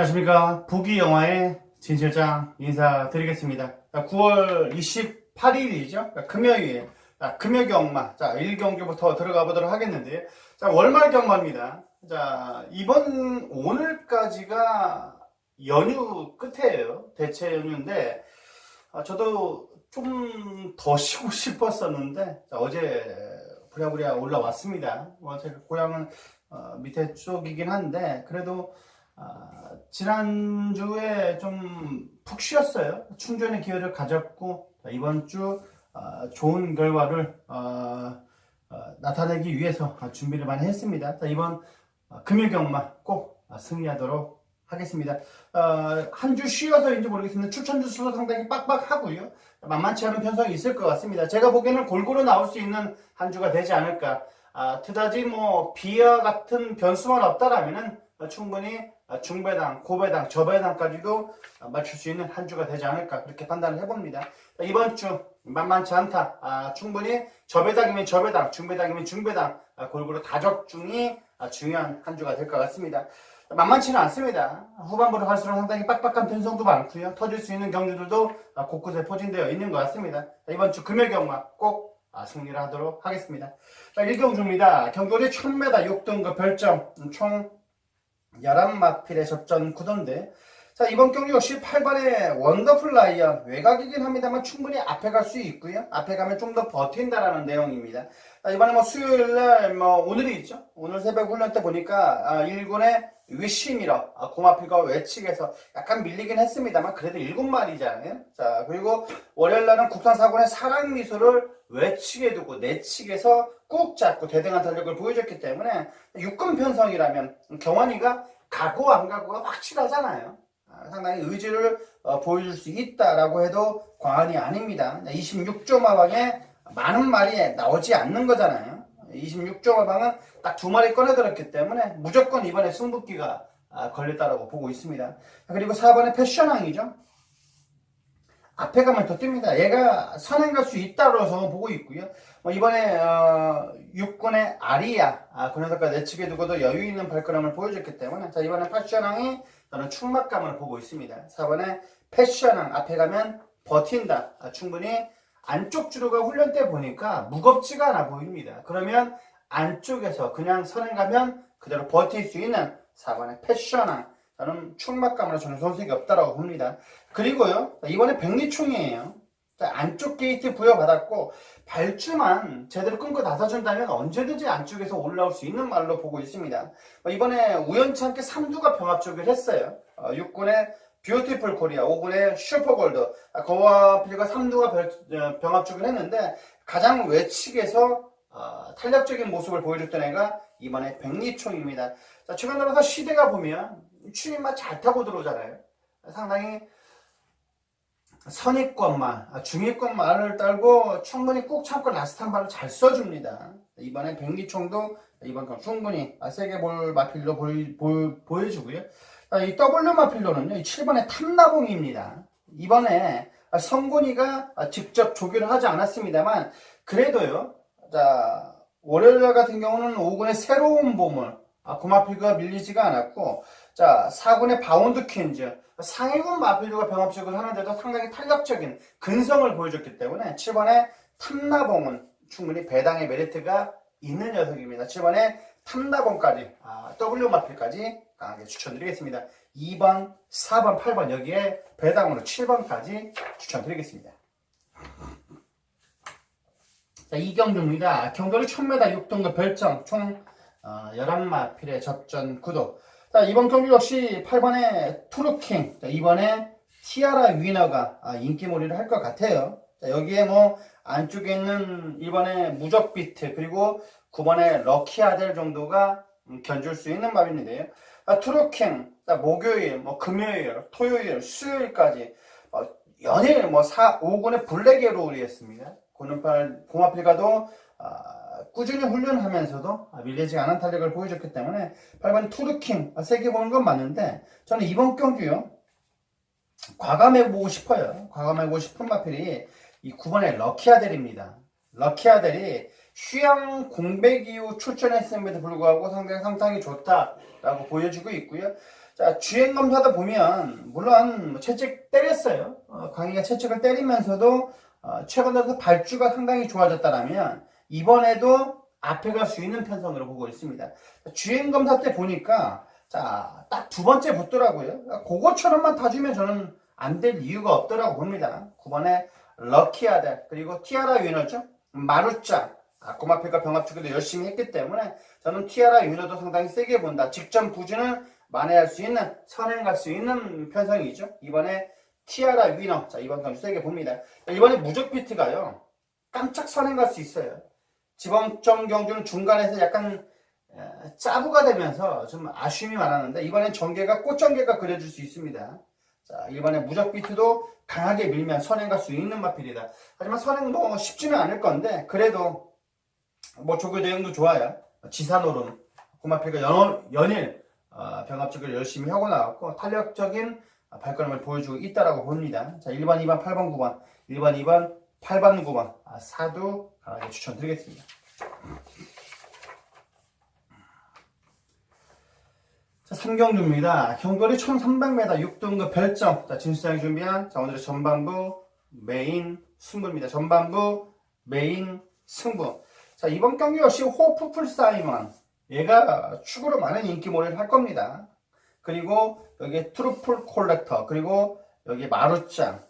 안녕하십니까. 부기영화의 진실장 인사드리겠습니다. 9월 28일이죠. 금요일. 금요경마. 1경주부터 들어가 보도록 하겠는데요. 월말 경마입니다. 오늘까지가 연휴 끝이에요. 대체 연휴인데, 저도 좀 더 쉬고 싶었었는데, 어제 부랴부랴 올라왔습니다. 제가 고향은 밑에 쪽이긴 한데, 그래도 지난주에 좀 푹 쉬었어요. 충전의 기회를 가졌고, 이번 주 좋은 결과를 나타내기 위해서 준비를 많이 했습니다. 이번 금요경마 꼭 승리하도록 하겠습니다. 한 주 쉬어서인지 모르겠습니다. 추천 주수도 상당히 빡빡하고요. 만만치 않은 편성이 있을 것 같습니다. 제가 보기에는 골고루 나올 수 있는 한 주가 되지 않을까. 그다지 비와 같은 변수만 없다라면은 충분히 중배당, 고배당, 저배당까지도 맞출 수 있는 한 주가 되지 않을까 그렇게 판단을 해봅니다. 이번 주 만만치 않다. 충분히 저배당이면 저배당, 중배당이면 중배당 골고루 다적중이 중요한 한 주가 될 것 같습니다. 만만치는 않습니다. 후반부로 갈수록 상당히 빡빡한 편성도 많고요. 터질 수 있는 경주들도 곳곳에 포진되어 있는 것 같습니다. 이번 주 금요경마 꼭 승리를 하도록 하겠습니다. 1경주입니다. 경주리 1000m 6등급 별점 총 11마필의 접전 구도인데, 이번 경주 역시 8번의 원더풀 라이언 외곽이긴 합니다만 충분히 앞에 갈 수 있고요. 앞에 가면 좀 더 버틴다라는 내용입니다. 이번에 수요일날 오늘이 있죠. 오늘 새벽 훈련 때 보니까 1군의 위시미러 고마필과 외측에서 약간 밀리긴 했습니다만 그래도 7마리잖아요. 그리고 월요일날은 국산 4군의 사랑미소를 외측에 두고 내측에서 꾹 잡고 대등한 탄력을 보여줬기 때문에 6군 편성이라면 경원이가 가고 안 가고가 확실하잖아요. 상당히 의지를 보여줄 수 있다라고 해도 과언이 아닙니다. 26조 마방에 많은 말이 나오지 않는 거잖아요. 26조 마방은 딱 2마리 꺼내들었기 때문에 무조건 이번에 승부기가 걸렸다라고 보고 있습니다. 그리고 4번의 패션왕이죠. 앞에 가면 더 뜹니다. 얘가 선행 갈 수 있다고서 보고 있고요. 이번에 6군의 아리아 그 녀석과 내측에 두고도 여유 있는 발걸음을 보여줬기 때문에 이번에 패션왕이 저는 충막감을 보고 있습니다. 4번에 패션왕 앞에 가면 버틴다. 충분히 안쪽 주로가 훈련 때 보니까 무겁지가 않아 보입니다. 그러면 안쪽에서 그냥 선행 가면 그대로 버틸 수 있는 4번의 패션왕. 저는 충막감으로 저는 손색이 없다라고 봅니다. 그리고요, 이번에 백리총이에요. 안쪽 게이트 부여받았고, 발주만 제대로 끊고 나서준다면 언제든지 안쪽에서 올라올 수 있는 말로 보고 있습니다. 이번에 우연찮게 3두가 병합쪽을 했어요. 6군의 뷰티풀 코리아, 5군의 슈퍼골드, 고와필과 3두가 병합쪽을 했는데, 가장 외측에서 탄력적인 모습을 보여줬던 애가 이번에 백리총입니다. 최근 들어서 시대가 보면 추임만 잘 타고 들어오잖아요. 상당히 선입권만, 중위권만을 딸고 충분히 꾹 참고 라스트 한 발을 잘 써줍니다. 이번에 백리총도 이번 건 충분히 세게 볼 마필로 보여주고요. 이 W 마필로는요, 7번의 탐나봉입니다. 이번에 성곤이가 직접 조교를 하지 않았습니다만 그래도요, 월요일 같은 경우는 5군의 새로운 보물, 고마필과 밀리지가 않았고, 4군의 바운드 퀸즈, 상위군 마필류가 병합식을 하는데도 상당히 탄력적인 근성을 보여줬기 때문에 7번의 탐나봉은 충분히 배당의 메리트가 있는 녀석입니다. 7번의 탐나봉까지, W 마필까지 강하게 추천드리겠습니다. 2번, 4번, 8번 여기에 배당으로 7번까지 추천드리겠습니다. 이경주입니다. 경돌이 1000m 6등급 별점 총 11마필의 접전 구도. 이번 경주 역시 8번의 투르킹, 이번에 티아라 위너가 인기몰이를 할 것 같아요. 여기에 안쪽에 있는 1번의 무적비트, 그리고 9번의 럭키아델 정도가 견줄 수 있는 말인데요. 투르킹, 목요일, 금요일, 토요일, 수요일까지, 연일 5군의 블랙에로 우리했습니다. 고마필과도 꾸준히 훈련하면서도 밀리지 않은 탄력을 보여줬기 때문에 8번 투르킹 세게 보는 건 맞는데 저는 이번 경주요 과감해보고 싶어요. 과감해보고 싶은 마필이 이 9번의 럭키아델입니다. 럭키아델이 휴양 공백 이후 출전했음에도 불구하고 상당히 좋다라고 보여주고 있고요. 자, 주행 검사다 보면, 물론, 채찍 때렸어요. 강희가 채찍을 때리면서도, 최근 들어서 발주가 상당히 좋아졌다면, 이번에도 앞에 갈 수 있는 편성으로 보고 있습니다. 주행 검사 때 보니까, 자, 딱 두 번째 붙더라고요. 그거처럼만 타주면 저는 안 될 이유가 없더라고 봅니다. 9번에 럭키아델, 그리고 티아라 위너죠. 마루짱. 고마필과 병합축구도 열심히 했기 때문에 저는 티아라 위너도 상당히 세게 본다. 직전 부진을 만회할 수 있는, 선행 갈 수 있는 편성이죠. 이번에 티아라 위너. 자, 이번 경주 세게 봅니다. 이번에 무적비트가요. 깜짝 선행 갈 수 있어요. 지방점 경주는 중간에서 약간 짜부가 되면서 좀 아쉬움이 많았는데 이번엔 전개가 꽃전개가 그려질 수 있습니다. 자, 이번에 무적비트도 강하게 밀면 선행 갈 수 있는 마필이다. 하지만 선행 뭐 쉽지는 않을 건데 그래도 뭐 조교 내용도 좋아요. 지사노름 고마필과 연일 병합축을 열심히 하고 나왔고 탄력적인 발걸음을 보여주고 있다라고 봅니다. 자, 1번, 2번, 8번, 9번 1번, 2번, 8번, 9번 사두 강하게 추천드리겠습니다. 자, 3경주입니다. 경거리 1300m 6등급 별점. 자, 진수장이 준비한 자, 오늘의 전반부 메인 승부입니다. 전반부 메인 승부. 자, 이번 경기 역시 호프풀 사이먼. 얘가 축으로 많은 인기몰이를 할 겁니다. 그리고 여기 트루풀 콜렉터. 그리고 여기 마루짱.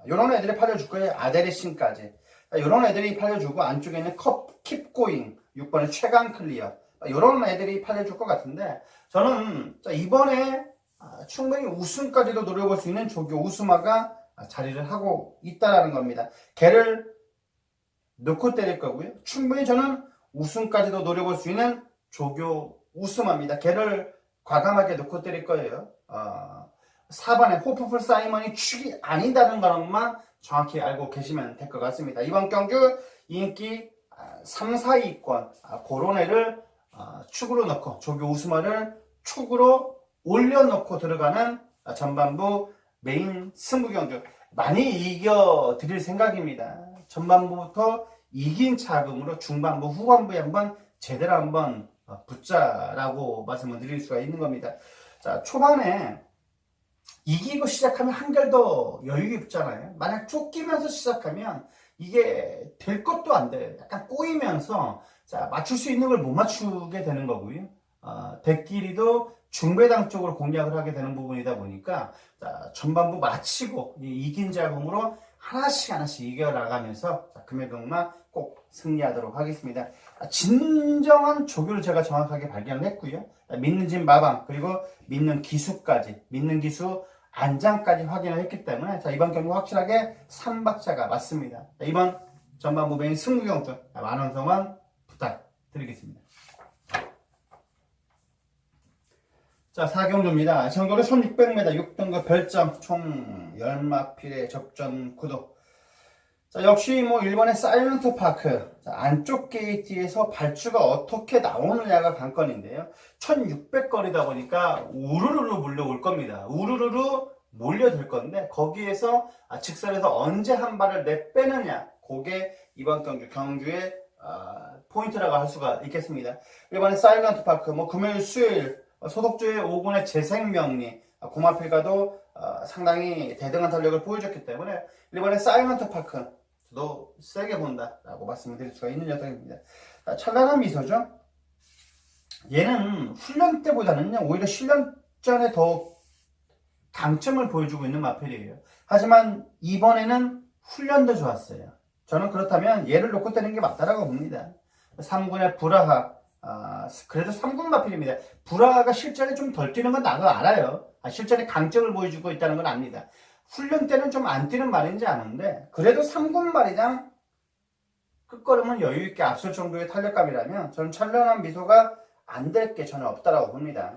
요런 애들이 팔려줄 거예요. 아데리신까지. 요런 애들이 팔려주고 안쪽에 있는 킵고잉. 6번의 최강 클리어. 요런 애들이 팔려줄 것 같은데 저는 이번에 충분히 우승까지도 노려볼 수 있는 조교 우스마가 자리를 하고 있다라는 겁니다. 걔를 넣고 때릴 거고요. 충분히 저는 우승까지도 노려볼 수 있는 조교 우스마입니다. 걔를 과감하게 넣고 때릴 거예요. 4번에 호프풀 사이먼이 축이 아니다는 것만 정확히 알고 계시면 될 것 같습니다. 이번 경주 인기 3, 4위권 그런 애를 축으로 넣고 조교 우스마를 축으로 올려놓고 들어가는 전반부 메인 승부 경주 많이 이겨 드릴 생각입니다. 전반부부터 이긴 차금으로 중반부 후반부에 한번 제대로 한번 붙자라고 말씀을 드릴 수가 있는 겁니다. 자, 초반에 이기고 시작하면 한결 더 여유가 붙잖아요. 만약 쫓기면서 시작하면 이게 될 것도 안 돼요. 약간 꼬이면서 자, 맞출 수 있는 걸 못 맞추게 되는 거고요. 대끼리도 중배당 쪽으로 공략을 하게 되는 부분이다 보니까 자, 전반부 마치고 이긴 자금으로 하나씩 이겨나가면서 금액금만 꼭 승리하도록 하겠습니다. 진정한 조교를 제가 정확하게 발견을 했고요. 믿는 진 마방 그리고 믿는 기수까지 믿는 기수 안장까지 확인을 했기 때문에 자, 이번 경기 확실하게 3박자가 맞습니다. 자, 이번 전반부 메인 승부경주 만원성원 부탁드리겠습니다. 자, 4경주입니다. 전거리 1600m 6등급 별점 총 10마필의 적전 구도. 자, 역시 뭐 일본의 사일런트 파크. 자, 안쪽 게이트에서 발주가 어떻게 나오느냐가 관건인데요. 1600거리다 보니까 우르르르 몰려올 겁니다. 우르르르 몰려들 건데 거기에서 직선에서 언제 한 발을 내빼느냐. 그게 이번 경주의 포인트라고 할 수가 있겠습니다. 일본의 사일런트 파크, 뭐 금요일, 수요일 소속주의 5군의 재생명리 고마필과도 상당히 대등한 탄력을 보여줬기 때문에 일본의 사일런트 파크도 세게 본다라고 말씀드릴 수가 있는 녀석입니다. 찬란한 미소죠. 얘는 훈련 때보다는 오히려 실련전에 더 강점을 보여주고 있는 마필이에요. 하지만 이번에는 훈련도 좋았어요. 저는 그렇다면 얘를 놓고 때리는 게 맞다라고 봅니다. 3군의 브라하 그래도 3군 마필입니다. 브라하가 실전에 좀 덜 뛰는 건 나도 알아요. 실전에 강점을 보여주고 있다는 건 압니다. 훈련 때는 좀 안 뛰는 말인지 아는데 그래도 3군 말이장 끝걸음은 여유있게 앞설 정도의 탄력감이라면 저는 찬란한 미소가 안 될 게 전혀 없다라고 봅니다.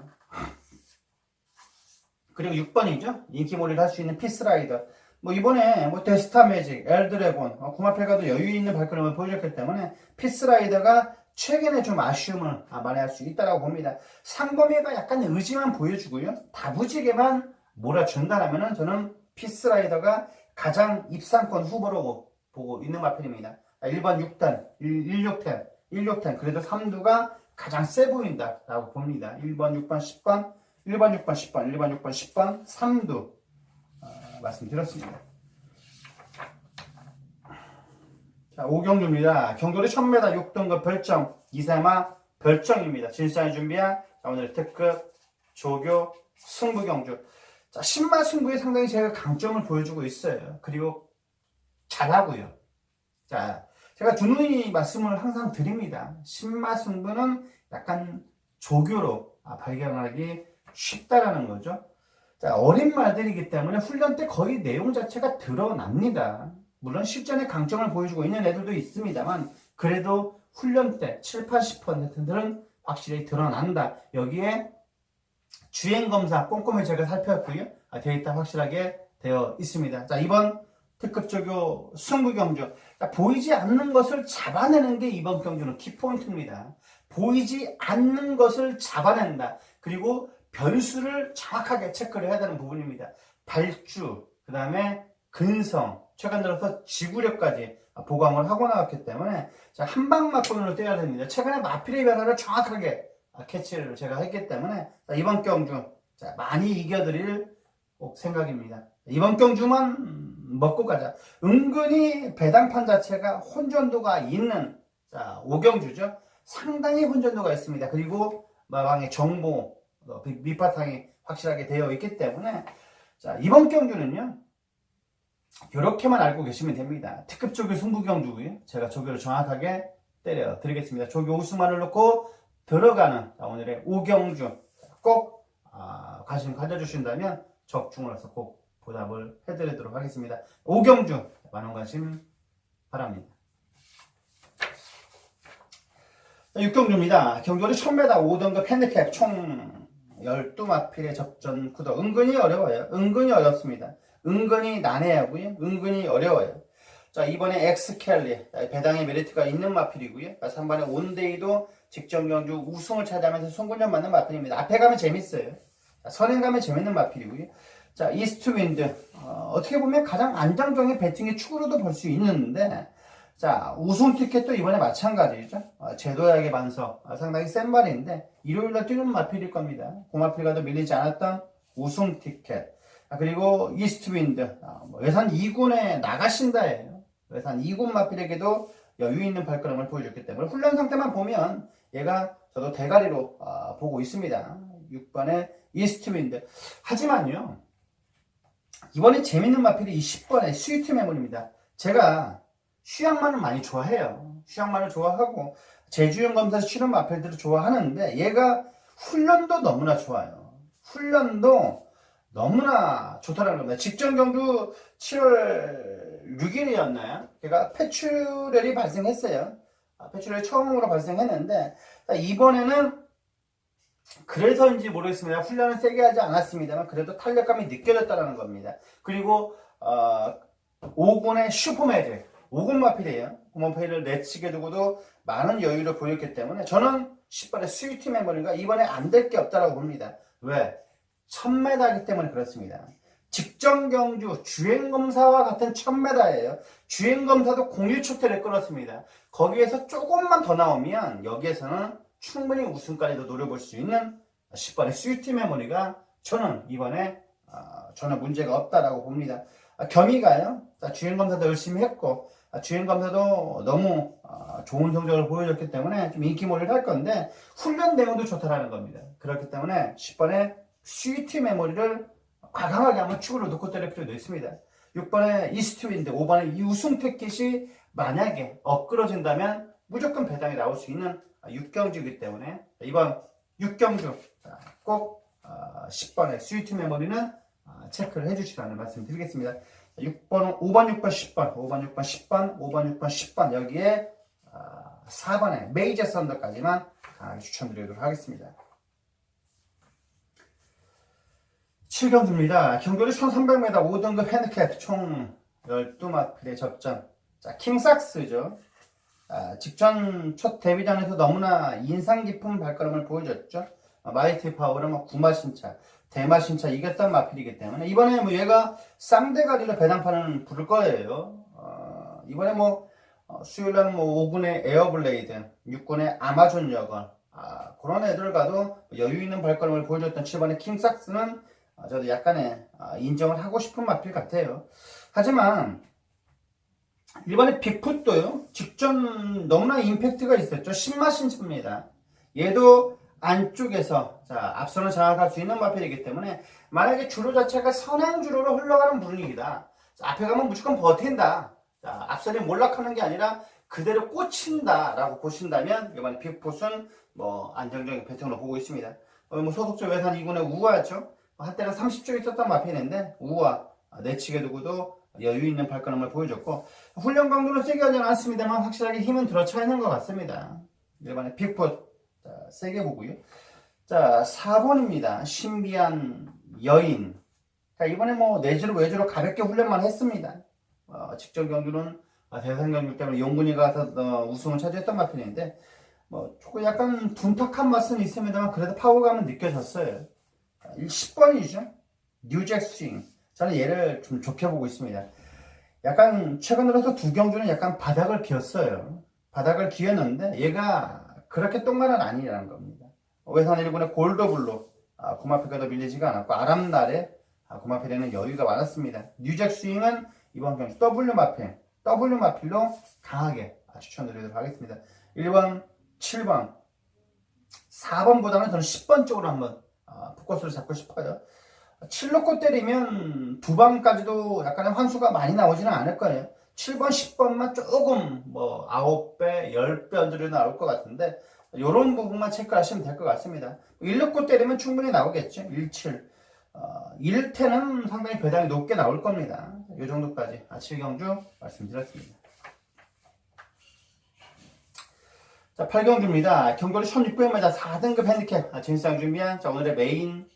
그리고 6번이죠. 인기몰이를 할 수 있는 피스라이더. 뭐 이번에 뭐 데스타 매직, 엘드래곤, 구마필과도 여유있는 발걸음을 보여줬기 때문에 피스라이더가 최근에 좀 아쉬움을 만회할 수 있다고 봅니다. 상범이가 약간 의지만 보여주고요. 다부지게만 몰아준다라면 저는 피스라이더가 가장 입상권 후보로 보고 있는 마필입니다. 1번 6단, 1610 그래도 3두가 가장 세 보인다라고 봅니다. 1번, 6번, 10번 1번, 6번, 10번, 1번, 6번, 10번, 3두 말씀드렸습니다. 자, 오경주입니다. 경돌이 1000m 6등급 별정, 이세마 별정입니다. 진수한이 준비한 오늘의 특급 조교 승부경주. 자, 신마 승부에 상당히 제가 강점을 보여주고 있어요. 그리고 잘하고요. 자, 제가 누누이 말씀을 항상 드립니다. 신마 승부는 약간 조교로 발견하기 쉽다라는 거죠. 자, 어린 말들이기 때문에 훈련 때 거의 내용 자체가 드러납니다. 물론 실전에 강점을 보여주고 있는 애들도 있습니다만 그래도 훈련 때 7, 80%들은 확실히 드러난다. 여기에 주행검사 꼼꼼히 제가 살펴봤고요. 데이터 확실하게 되어 있습니다. 자, 이번 특급 조교 승부경주. 보이지 않는 것을 잡아내는 게 이번 경주는 키포인트입니다. 보이지 않는 것을 잡아낸다. 그리고 변수를 정확하게 체크를 해야 되는 부분입니다. 발주, 그 다음에 근성, 최근 들어서 지구력까지 보강을 하고 나왔기 때문에 한 방 맞고는 뛰어야 됩니다. 최근에 마필의 변화를 정확하게 캐치를 제가 했기 때문에 이번 경주 많이 이겨드릴 생각입니다. 이번 경주만 먹고 가자. 은근히 배당판 자체가 혼전도가 있는 오경주죠. 상당히 혼전도가 있습니다. 그리고 마방의 정보 밑바탕이 확실하게 되어 있기 때문에 이번 경주는요. 이렇게만 알고 계시면 됩니다. 특급 조교 승부경주고요. 제가 조교를 정확하게 때려 드리겠습니다. 조교 우승만을 놓고 들어가는 오늘의 오경주 꼭 관심 가져주신다면 적중을 해서 꼭 보답을 해드리도록 하겠습니다. 오경주 많은 관심 바랍니다. 6경주입니다. 경주는 1000m 5등급 핸디캡 총 12마필의 접전 구도. 은근히 어려워요. 은근히 어렵습니다. 은근히 난해하고요. 은근히 어려워요. 자, 이번에 엑스켈리 배당의 메리트가 있는 마필이고요. 3번에 온데이도 직전 경주 우승을 차지하면서 송군전 맞는 마필입니다. 앞에 가면 재밌어요. 선행 가면 재밌는 마필이고요. 자, 이스트윈드 어떻게 보면 가장 안정적인 배팅의 축으로도 볼 수 있는데 자, 우승 티켓도 이번에 마찬가지죠. 제도약의 반석 상당히 센 말인데 일요일날 뛰는 마필일 겁니다. 고마필과도 밀리지 않았던 우승 티켓. 그리고 이스트윈드 외산 2군에 나가신다예요. 외산 2군 마필에게도 여유 있는 발걸음을 보여줬기 때문에 훈련 상태만 보면 얘가 저도 대가리로 보고 있습니다. 6번의 이스트윈드. 하지만요. 이번에 재밌는 마필이 20번의 스위트 메모리입니다. 제가 휴양만을 많이 좋아해요. 휴양만을 좋아하고 제주형 검사에서 치는 마필들을 좋아하는데 얘가 훈련도 너무나 좋아요. 훈련도 너무나 좋다라는 겁니다. 직전 경주 7월 6일이었나요? 걔가 패출혈이 발생했어요. 패출혈이 처음으로 발생했는데 이번에는 그래서인지 모르겠습니다. 훈련을 세게 하지 않았습니다만 그래도 탄력감이 느껴졌다는 겁니다. 그리고 5군의 슈퍼매직 5군 마필이에요. 고마필을 내치게 두고도 많은 여유를 보였기 때문에 저는 10번의 스위트 메모리가 이번에 안 될 게 없다고 봅니다. 왜? 1000m이기 때문에 그렇습니다. 직전 경주 주행검사와 같은 1000m예요. 주행검사도 01초대를 끌었습니다. 거기에서 조금만 더 나오면 여기에서는 충분히 우승까지도 노려볼 수 있는 10번의 스위트 메모리가 저는 이번에 전혀 문제가 없다라고 봅니다. 겸이가요. 주행검사도 열심히 했고 주행검사도 너무 좋은 성적을 보여줬기 때문에 좀 인기몰이를 할 건데 훈련 내용도 좋다라는 겁니다. 그렇기 때문에 10번의 스위트 메모리를 과감하게 한번 축으로 놓고 때릴 필요도 있습니다. 6번의 이스트윈드, 5번의 이우승 패킷이 만약에 엎그러진다면 무조건 배당이 나올 수 있는 6경주이기 때문에 이번 6경주 꼭 10번의 스위트 메모리는 체크를 해주시라는 말씀 드리겠습니다. 6번, 5번, 6번, 10번, 5번, 6번, 10번, 5번, 6번, 10번 여기에 4번의 메이저 썬더까지만 강하게 추천드리도록 하겠습니다. 7경주입니다. 경주는 1300m 5등급 핸디캡 총 12마필의 접전. 자, 킹삭스죠. 직전 첫 데뷔전에서 너무나 인상 깊은 발걸음을 보여줬죠. 마이티 파워는 구마신차, 대마신차 이겼던 마필이기 때문에 이번에 얘가 쌍대가리로 배당판은 부를 거예요. 이번에 수요일날은 5군의 에어블레이드, 6군의 아마존 여건, 그런 애들과도 여유 있는 발걸음을 보여줬던 7번의 킹삭스는 저도 약간의 인정을 하고 싶은 마필 같아요. 하지만 1번의 빅풋도요, 직전 너무나 임팩트가 있었죠. 신마신차입니다. 얘도 안쪽에서 앞선을 장악할 수 있는 마필이기 때문에 만약에 주로 자체가 선행주로로 흘러가는 분위기다, 앞에 가면 무조건 버틴다, 앞선이 몰락하는 게 아니라 그대로 꽂힌다 라고 보신다면 이번에 빅풋은 안정적인 배팅으로 보고 있습니다. 소속조 외산 2군의 우아죠. 한때는 30조 있었던 마필인데 우아 내치게 두고도 여유 있는 발걸음을 보여줬고, 훈련 강도는 세게 하지는 않습니다만 확실하게 힘은 들어차 있는 것 같습니다. 일반의 빅풋 세게 보고요. 자, 4번입니다. 신비한 여인. 자, 이번에 내주로 외주로 가볍게 훈련만 했습니다. 직전 경주는 대상 경주 때문에 용군이가 우승을 차지했던 마필인데 조금 약간 둔탁한 맛은 있습니다만 그래도 파워감은 느껴졌어요. 10번이죠. 뉴잭 스윙. 저는 얘를 좀 좋게 보고 있습니다. 약간 최근 들어서 두 경주는 약간 바닥을 기었어요. 바닥을 기었는데 얘가 그렇게 똥말은 아니라는 겁니다. 외산 1군의 골더블로 고마필과도 밀리지가 않았고 아람날에 고마필에는 여유가 많았습니다. 뉴잭 스윙은 이번 경주 W 마필로 강하게 추천드리도록 하겠습니다. 1번, 7번, 4번보다는 저는 10번 쪽으로 한번 포커스를 잡고 싶어요. 7놓고 때리면 두 방까지도 약간의 환수가 많이 나오지는 않을 거예요. 7번, 10번만 조금 9배, 10배 언저리 나올 것 같은데 이런 부분만 체크하시면 될 것 같습니다. 1놓고 때리면 충분히 나오겠죠. 17. 1태는 상당히 배당이 높게 나올 겁니다. 이 정도까지 7경주 말씀드렸습니다. 자, 8경주입니다. 경거리 1600m 4등급 핸디캡 진상 준비한 오늘의 메인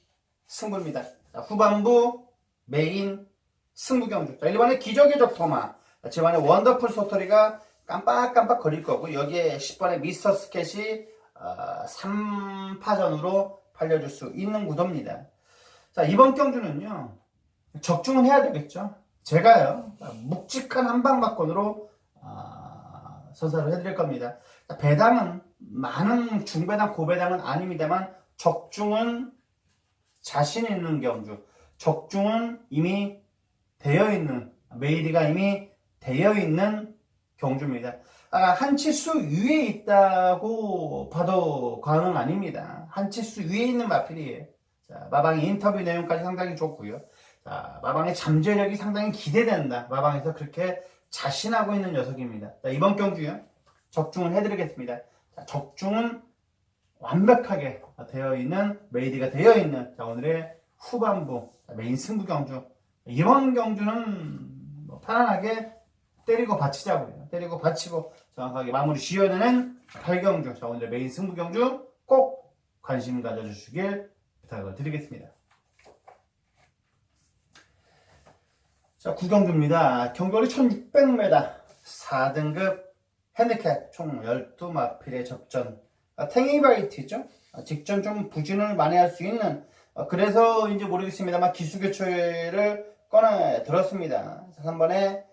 승부입니다. 자, 후반부 메인 승부 경주. 자, 1번에 기적의 적토마, 7번에 원더풀 소토리가 깜빡깜빡 거릴 거고, 여기에 10번에 미스터 스캣이 3파전으로 팔려줄 수 있는 구도입니다. 자, 이번 경주는요, 적중은 해야 되겠죠. 제가요, 묵직한 한방막건으로 선사를 해드릴 겁니다. 배당은 많은 중배당, 고배당은 아닙니다만 적중은 자신 있는 경주, 적중은 이미 되어 있는, 메이리가 이미 되어 있는 경주입니다. 한 치수 위에 있다고 봐도 과언은 아닙니다. 한 치수 위에 있는 마필이에요. 자, 마방의 인터뷰 내용까지 상당히 좋고요. 자, 마방의 잠재력이 상당히 기대된다. 마방에서 그렇게 자신하고 있는 녀석입니다. 자, 이번 경주요, 적중을 해드리겠습니다. 자, 적중은 완벽하게 되어 있는, 메이디가 되어 있는 오늘의 후반부 메인 승부 경주. 이번 경주는 편안하게 때리고 받치자고요. 때리고 받치고 정확하게 마무리 지어내는 8경주. 자, 오늘의 메인 승부 경주 꼭 관심 가져주시길 부탁을 드리겠습니다. 자, 9경주입니다. 경거리 1600m 4등급 핸디캡 총 12마필의 접전. 탱이바이트죠. 직전 좀 부진을 만회할 수 있는, 그래서인지 모르겠습니다만 기수교체를 꺼내 들었습니다. 3번에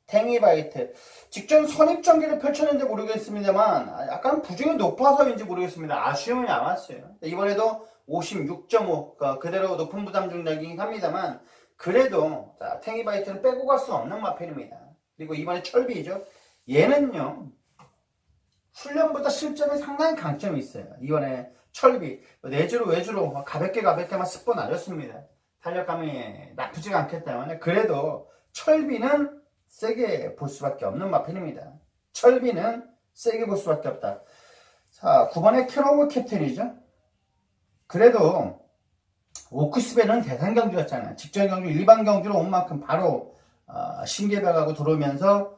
탱이바이트. 직전 선입전개를 펼쳤는지 모르겠습니다만 약간 부진이 높아서인지 모르겠습니다. 아쉬움이 남았어요. 이번에도 56.5, 그대로 높은 부담 중량이긴 합니다만 그래도 탱이바이트는 빼고 갈 수 없는 마필입니다. 그리고 이번에 철비죠. 얘는요, 훈련보다 실전에 상당히 강점이 있어요. 이번에 철비 내주로 외주로 가볍게만 10번 날렸습니다. 탄력감이 나쁘지가 않기 때문에 그래도 철비는 세게 볼 수밖에 없는 마필입니다. 철비는 세게 볼 수밖에 없다. 자, 9번에 캐로브 캡틴이죠. 그래도 오크스베는 대상 경주였잖아요. 직전 경주, 일반 경주로 온 만큼 바로 신개벽하고 들어오면서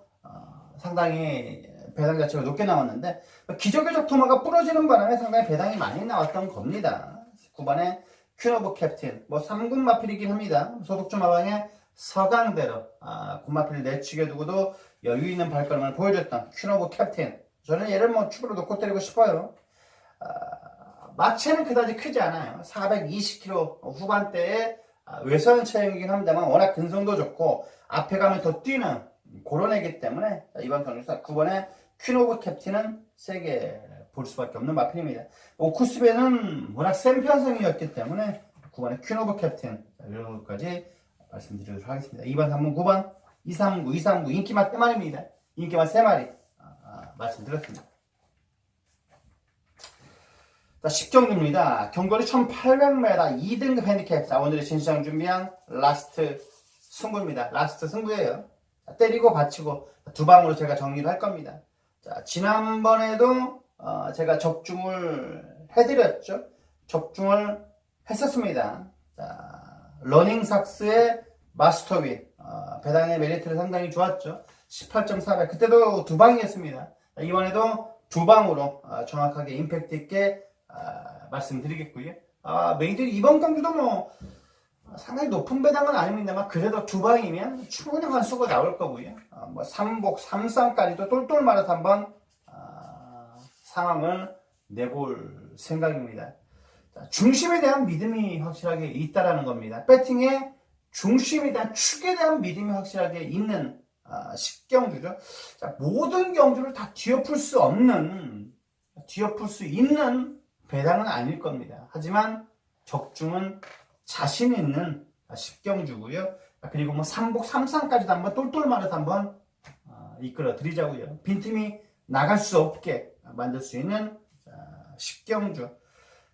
상당히 배당 자체가 높게 나왔는데 기적의 적토마가 부러지는 바람에 상당히 배당이 많이 나왔던 겁니다. 9번에 퀸오브 캡틴, 3군 마필이긴 합니다. 소속주 마방에 서강대로 군마필을 내치게 두고도 여유 있는 발걸음을 보여줬던 퀸오브 캡틴. 저는 얘를 축으로 놓고 때리고 싶어요. 마체는 그다지 크지 않아요. 420kg 후반대에 외선 체형이긴 합니다만 워낙 근성도 좋고 앞에 가면 더 뛰는 그런 애기 때문에 이번 경주에서 9번에 퀸오브 캡틴은 세게 볼 수밖에 없는 마필입니다. 오쿠스베는 워낙 센 편성이었기 때문에 9번에 퀸 오브 캡틴 이런 것까지 말씀드리도록 하겠습니다. 2번, 3번, 9번 239, 239 인기맛 3마리입니다. 인기맛 3마리 말씀드렸습니다. 자, 10경주입니다. 경거리 1800m 2등급 핸디캡. 자, 오늘의 진시장 준비한 라스트 승부입니다. 라스트 승부예요. 자, 때리고 받치고 두 방으로 제가 정리를 할 겁니다. 자, 지난번에도 제가 적중을 해드렸죠. 적중을 했었습니다. 자, 러닝삭스의 마스터위 배당의 메리트는 상당히 좋았죠. 18.4배. 그때도 두 방이었습니다. 자, 이번에도 두 방으로 정확하게 임팩트 있게 말씀드리겠고요. 메이들이 이번 경주도 뭐 상당히 높은 배당은 아닙니다만 그래도 두 방이면 충분히 환수가 나올 거고요. 뭐 3복, 3쌍까지도 똘똘 말아서 한번 상황을 내볼 생각입니다. 자, 중심에 대한 믿음이 확실하게 있다라는 겁니다. 배팅의 중심에 대한 축에 대한 믿음이 확실하게 있는 10경주죠. 자, 모든 경주를 다 뒤엎을 수 있는 배당은 아닐 겁니다. 하지만 적중은 자신 있는 10경주고요. 그리고 뭐 3복, 3상까지도 한번 똘똘 말아서 한번 이끌어 드리자고요. 빈틈이 나갈 수 없게 만들 수 있는 10경주.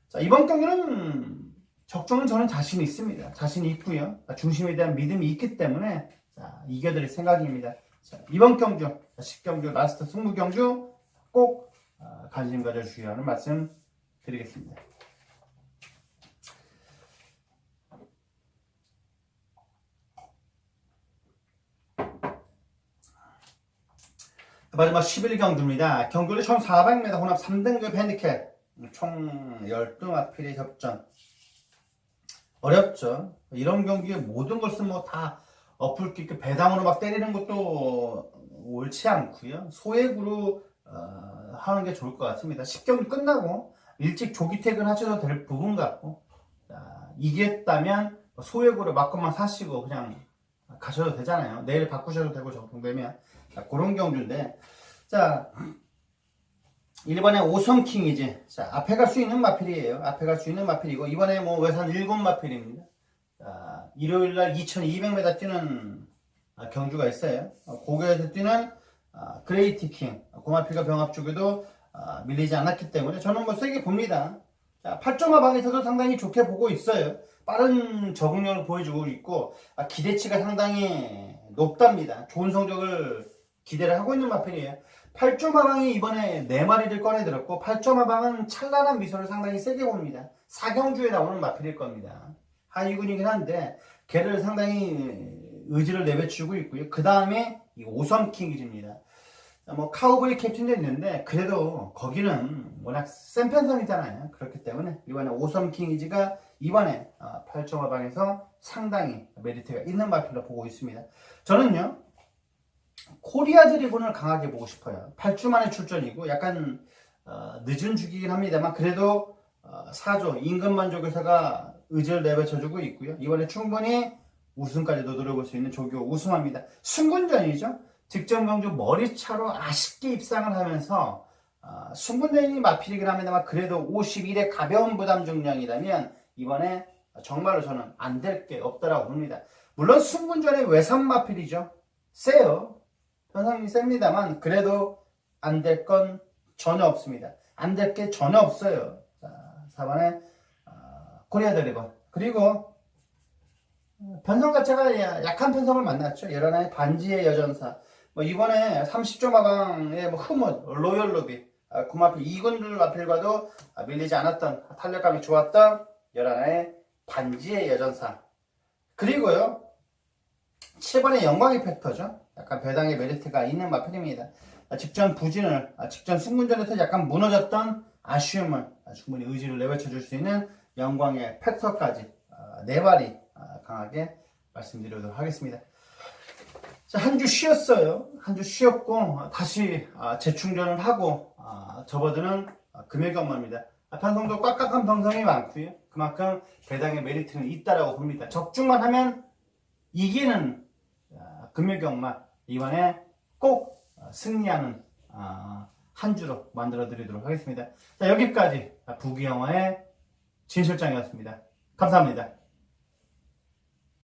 자, 이번 경주는 적중은 저는 자신 있습니다. 자신 있고요. 중심에 대한 믿음이 있기 때문에 이겨드릴 생각입니다. 자, 이번 경주, 10경주 라스트 승부 경주 꼭 관심 가져주시기 바라는 말씀 드리겠습니다. 마지막 11경주입니다. 경주는 1400m 혼합 3등급 핸디캡 총 12마필의 협전. 어렵죠. 이런 경기에 모든 것을 뭐 다 엎을 수 있게 배당으로 막 때리는 것도 옳지 않고요. 소액으로 하는 게 좋을 것 같습니다. 10경기 끝나고 일찍 조기 퇴근하셔도 될 부분 같고 이겼다면 소액으로 막것만 사시고 그냥 가셔도 되잖아요. 내일 바꾸셔도 되고 적용되면 그런 경주인데 자 1번에 오성킹이지. 자, 앞에 갈 수 있는 마필이에요. 앞에 갈 수 있는 마필이고 이번에 뭐 외산 7마필입니다. 자, 일요일날 2200m 뛰는 경주가 있어요. 고개에서 뛰는 그레이티킹 고마필과 병합 쪽에도 밀리지 않았기 때문에 저는 뭐 세게 봅니다. 자, 8점화 방에서도 상당히 좋게 보고 있어요. 빠른 적응력을 보여주고 있고 기대치가 상당히 높답니다. 좋은 성적을 기대를 하고 있는 마필이에요. 8점 하방이 이번에 4마리를 꺼내들었고 8점 하방은 찬란한 미소를 상당히 세게 봅니다. 4경주에 나오는 마필일 겁니다. 하위군이긴 한데 걔를 상당히 의지를 내비추고 있고요. 그 다음에 이 오섬킹이즈입니다. 뭐 카우보이 캡틴도 있는데 그래도 거기는 워낙 센 편성이잖아요. 그렇기 때문에 이번에 오섬킹이즈가 이번에 8점 하방에서 상당히 메리트가 있는 마필로 보고 있습니다. 저는요 코리아 드래곤을 강하게 보고 싶어요. 8주 만에 출전이고 약간 늦은 주기긴 합니다만 그래도 4조 임금만족에서가 의지를 내비쳐주고 있고요. 이번에 충분히 우승까지도 노려볼 수 있는 조교 우승합니다. 승군전이죠. 득점 경주 머리차로 아쉽게 입상을 하면서 승군전이 마필이긴 합니다만 그래도 51의 가벼운 부담 중량이라면 이번에 정말로 저는 안 될 게 없다라고 봅니다. 물론 승군전의 외산 마필이죠. 세요. 편성이 셉니다만 그래도 안 될 건 전혀 없습니다. 안 될 게 전혀 없어요. 자, 4번에 코리아 드래곤 그리고 편성 자체가 약한 편성을 만났죠. 열하나의 반지의 여전사 뭐 이번에 30조 마방의 뭐 흐뭇 로열루비 구마필 2군들 마필과도 밀리지 않았던 탄력감이 좋았던 열하나의 반지의 여전사 그리고요 7번의 영광의 팩터죠. 약간 배당의 메리트가 있는 마필입니다. 직전 부진을, 직전 승군전에서 약간 무너졌던 아쉬움을 충분히 의지를 내뱉어줄 수 있는 영광의 팩터까지 4마리 강하게 말씀드리도록 하겠습니다. 자, 한 주 쉬었어요. 한 주 쉬었고 다시 재충전을 하고 접어드는 금요경마입니다. 편성도 꽉꽉한 편성이 많고요. 그만큼 배당의 메리트는 있다라고 봅니다. 적중만 하면 이기는 금요경마 이번에 꼭 승리하는 한 주로 만들어 드리도록 하겠습니다. 자, 여기까지 부귀영화의 진 실장이었습니다. 감사합니다.